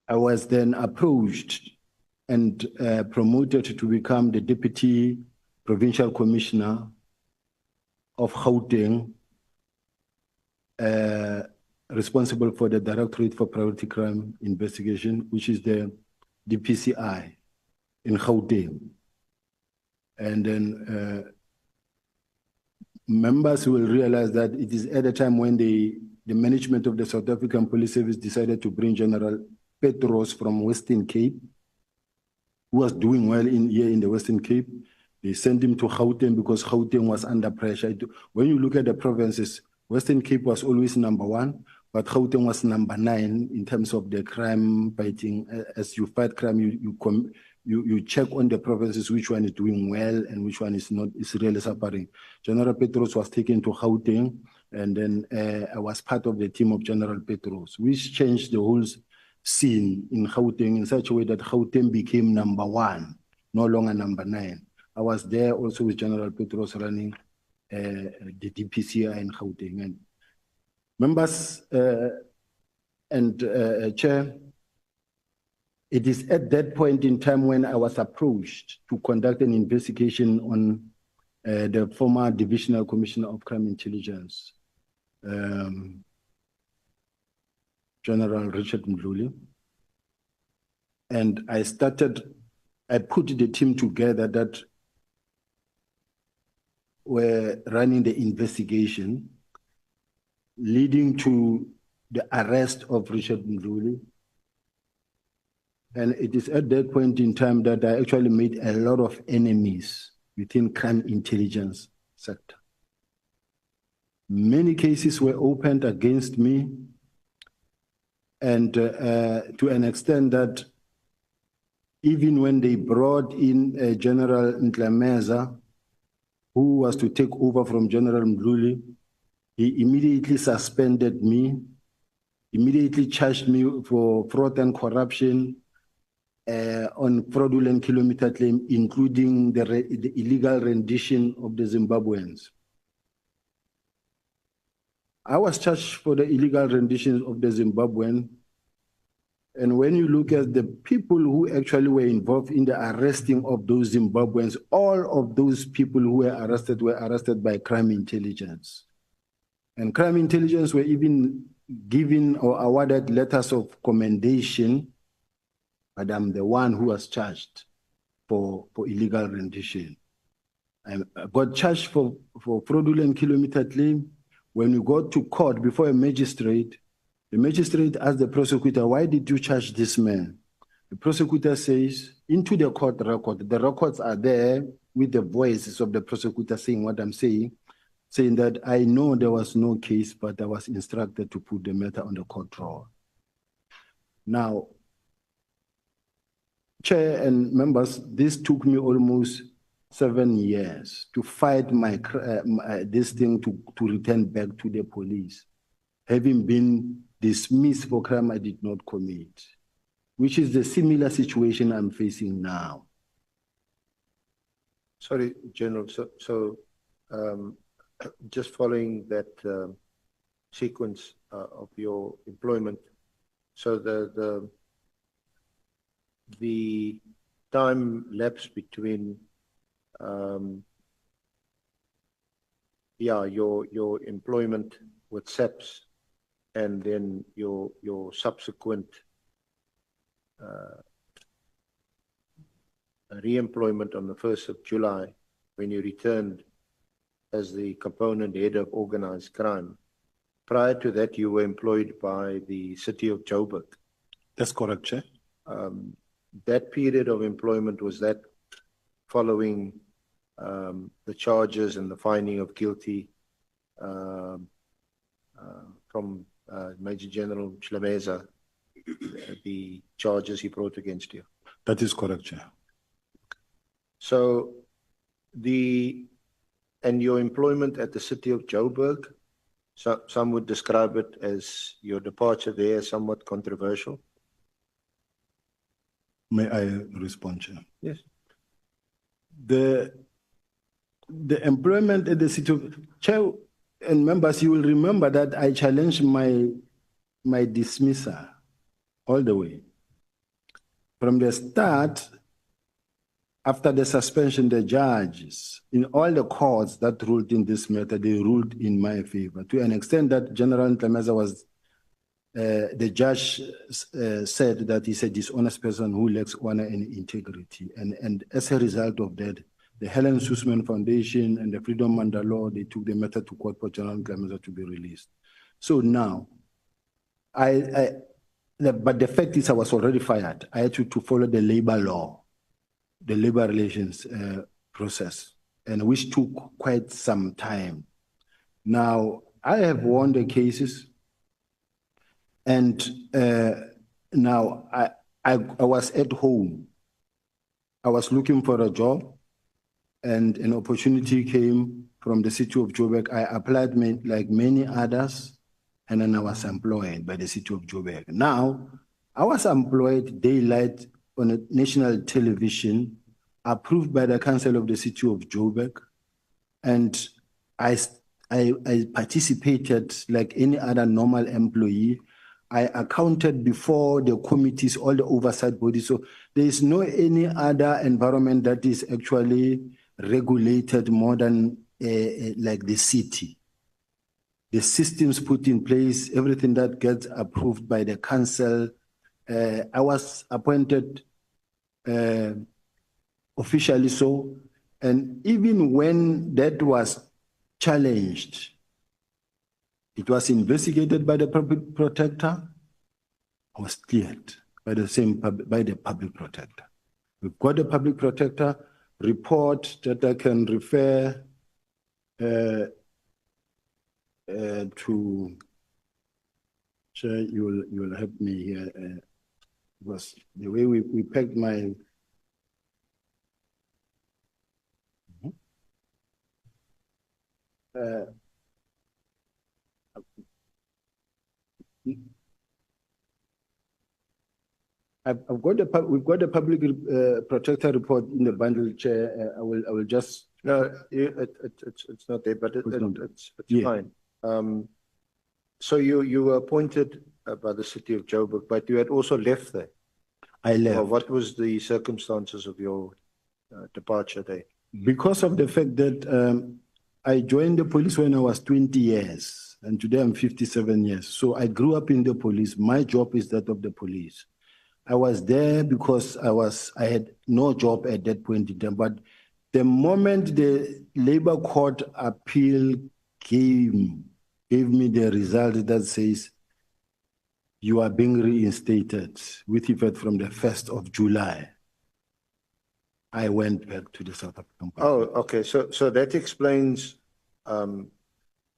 I was then approached and promoted to become the Deputy Provincial Commissioner of Gauteng, responsible for the Directorate for Priority Crime Investigation, which is the DPCI in Gauteng. And then members will realize that it is at a time when the management of the South African Police Service decided to bring General Petros from Western Cape, who was doing well here in the Western Cape. They sent him to Gauteng because Gauteng was under pressure. When you look at the provinces, Western Cape was always #1, but Gauteng was #9 in terms of the crime fighting. As you fight crime, you check on the provinces which one is doing well and which one is not, is really suffering. General Petros was taken to Gauteng, and then I was part of the team of General Petros, which changed the whole scene in Gauteng in such a way that Gauteng became #1, no longer #9. I was there also with General Petros running the DPCI in Gauteng. And members and Chair, it is at that point in time when I was approached to conduct an investigation on the former Divisional Commissioner of Crime Intelligence, General Richard Mdluli. And I put the team together that were running the investigation, leading to the arrest of Richard Mdluli. And it is at that point in time that I actually made a lot of enemies within crime intelligence sector. Many cases were opened against me, and to an extent that even when they brought in General Ntlameza, who was to take over from General Mdluli, he immediately suspended me, immediately charged me for fraud and corruption on fraudulent kilometer claim, including the illegal rendition of the Zimbabweans. I was charged for the illegal rendition of the Zimbabwean. And when you look at the people who actually were involved in the arresting of those Zimbabweans, all of those people who were arrested by crime intelligence. And crime intelligence were even given or awarded letters of commendation, but I'm the one who was charged for illegal rendition. I got charged for fraudulent kilometer claim. When you go to court before a magistrate, the magistrate asked the prosecutor, why did you charge this man? The prosecutor says, into the court record, the records are there with the voices of the prosecutor saying what I'm saying that I know there was no case, but I was instructed to put the matter on the court roll. Now, Chair and members, this took me almost 7 years to fight this thing to return back to the police, having been dismissed for crime I did not commit, which is the similar situation I'm facing now. Sorry, General. So just following that sequence of your employment, so the time lapse between your employment with SAPS and then your subsequent re-employment on the 1st of July, when you returned as the component head of organized crime. Prior to that, you were employed by the city of Joburg. That's correct, Chair. That period of employment, was that following the charges and the finding of guilty from Major General Ntlameza, the charges he brought against you? That is correct, Chair. So and your employment at the city of Joburg, some would describe it as your departure there somewhat controversial. May I respond, Chair? Yes. The employment at the city of Chair and members, you will remember that I challenged my dismissal all the way. from the start, after the suspension, the judges in all the courts that ruled in this matter, they ruled in my favor to an extent that General Ntlhameza was, the judge said that he's a dishonest person who lacks honor and integrity. And as a result of that, the Helen Suzman Foundation and the Freedom Mandela, they took the matter to court for General Ntlhameza to be released. So now, but the fact is I was already fired. I had to follow the labor law, the labor relations process, and which took quite some time. Now, I have won the cases, and now I was at home. I was looking for a job, and an opportunity came from the city of Joburg. I applied like many others, and then I was employed by the city of Joburg. Now, I was employed daylight on a national television, approved by the council of the city of Joburg, and I participated like any other normal employee. I accounted before the committees, all the oversight bodies. So there is no any other environment that is actually regulated more than like the city. The systems put in place, everything that gets approved by the council. I was appointed officially so, and even when that was challenged, it was investigated by the public protector, I was cleared by the public protector. We've got a public protector report that I can refer to. Sure, you will help me here. Was the way we pegged my. We've got a public protector report in the bundle, Chair. I will just. No, it's not there, but it's Yeah. fine. So you were appointed by the city of Joburg, but you had also left there. I left. Well, what was the circumstances of your departure there? Because of the fact that I joined the police when I was 20 years, and today I'm 57 years. So I grew up in the police. My job is that of the police. I was there because I had no job at that point in time. But the moment the labor court appeal gave me the result that says you are being reinstated with effect from the 1st of July, I went back to the South African Parliament. Oh, okay. So that explains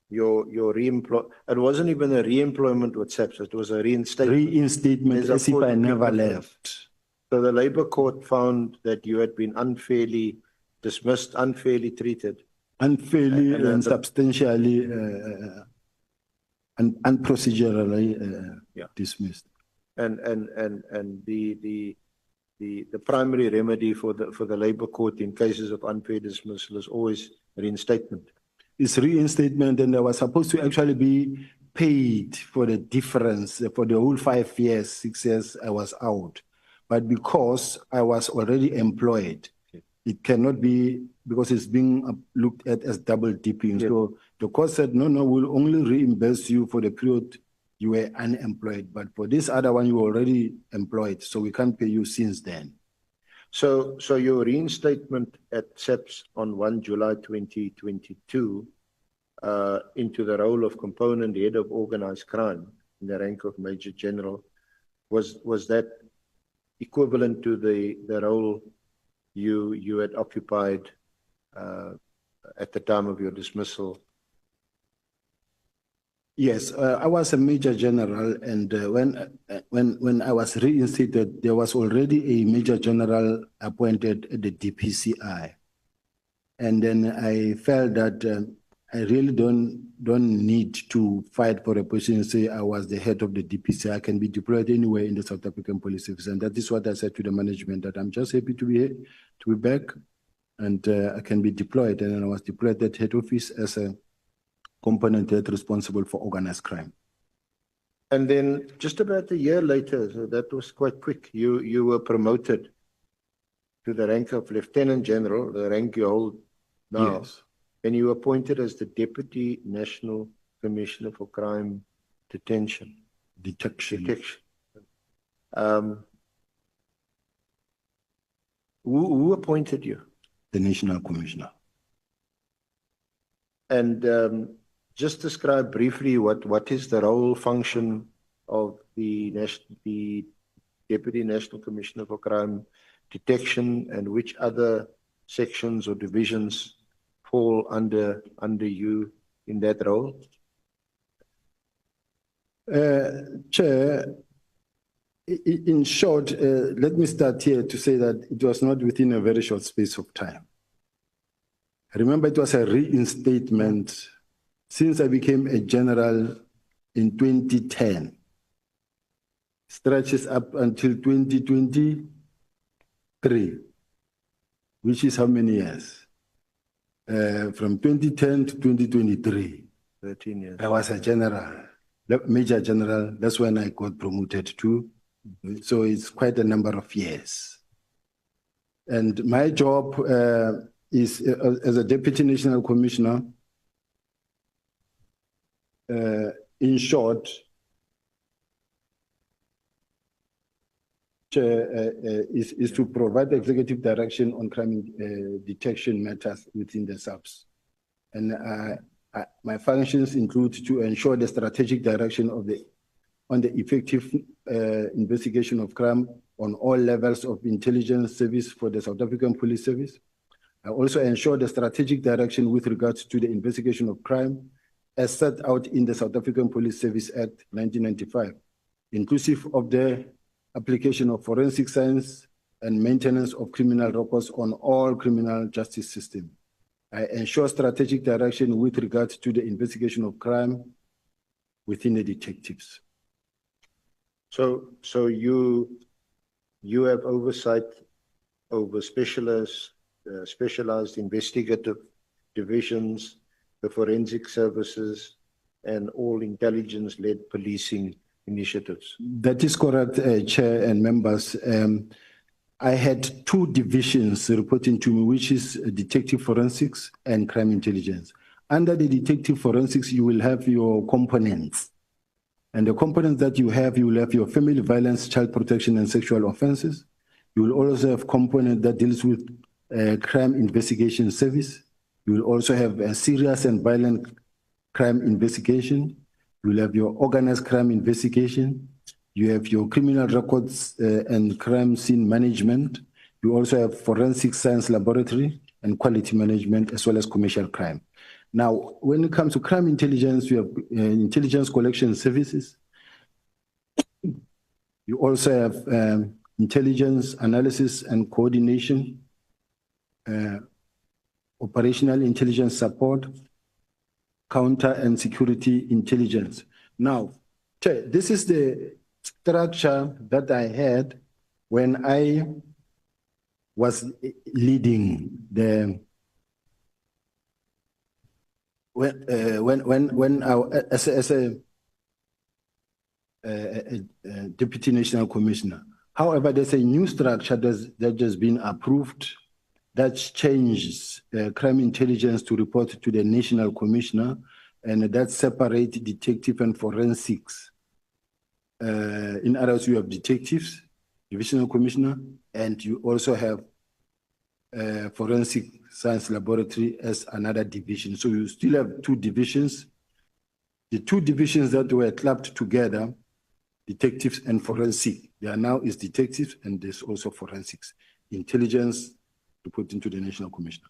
your reemployment. It wasn't even a reemployment with SAPS, it was a reinstatement. Reinstatement, as if I never left. So the labor court found that you had been unfairly dismissed, unfairly treated. Unfairly and substantially and procedurally dismissed. And the primary remedy for the labor court in cases of unfair dismissal is always reinstatement. It's reinstatement, and I was supposed to actually be paid for the difference for the whole 5 years, 6 years I was out. But because I was already employed, it cannot be, because it's being looked at as double dipping. Yeah. So the court said, no, we'll only reimburse you for the period you were unemployed. But for this other one, you were already employed, so we can't pay you since then. So your reinstatement at SAPS on 1 July 2022 into the role of component head of organized crime in the rank of Major General, was that equivalent to the role you had occupied at the time of your dismissal? Yes, I was a Major General, and when I was reinstated, there was already a Major General appointed at the DPCI, and then I felt that I really don't need to fight for a position and say I was the head of the DPCI. I can be deployed anywhere in the South African Police Service, and that is what I said to the management, that I'm just happy to be back, and I can be deployed. And then I was deployed at head office as a component head responsible for organized crime. And then just about a year later, so that was quite quick, you were promoted to the rank of Lieutenant General, the rank you hold now. Yes. And you were appointed as the Deputy National Commissioner for Crime Detection. Detection. Who appointed you? The National Commissioner. And just describe briefly what is the role, function of the Deputy National Commissioner for Crime Detection, and which other sections or divisions fall under you in that role? Chair, in short, let me start here to say that it was not within a very short space of time. Remember, it was a reinstatement since I became a general in 2010. Stretches up until 2023, which is how many years? From 2010 to 2023. 13 years. I was a general, Major General. That's when I got promoted to. So it's quite a number of years. And my job is as a Deputy National Commissioner, in short, is to provide executive direction on crime detection matters within the SAPS. And my functions include to ensure the strategic direction on the effective investigation of crime on all levels of intelligence service for the South African Police Service. I also ensure the strategic direction with regards to the investigation of crime as set out in the South African Police Service Act 1995, inclusive of the application of forensic science and maintenance of criminal records on all criminal justice systems. I ensure strategic direction with regards to the investigation of crime within the detectives. So you have oversight over specialized investigative divisions, the forensic services, and all intelligence-led policing initiatives. That is correct, Chair and members. I had two divisions reporting to me, which is detective forensics and crime intelligence. Under the detective forensics, you will have your components. And the components that you will have your family violence, child protection, and sexual offenses. You will also have component that deals with crime investigation service. You will also have a serious and violent crime investigation. You will have your organized crime investigation. You have your criminal records and crime scene management. You also have forensic science laboratory and quality management, as well as commercial crime. Now, when it comes to crime intelligence, you have intelligence collection services. You also have intelligence analysis and coordination, operational intelligence support, counter and security intelligence. Now, this is the structure that I had when I was leading the as a Deputy National Commissioner. However, there's a new structure that has been approved that changes crime intelligence to report to the National Commissioner, and that separates detective and forensics. In others, you have detectives, Divisional Commissioner, and you also have forensic science laboratory as another division. So you still have two divisions. The two divisions that were clubbed together, detectives and forensic, there now is detectives and there's also forensics. Intelligence reporting to the National Commissioner.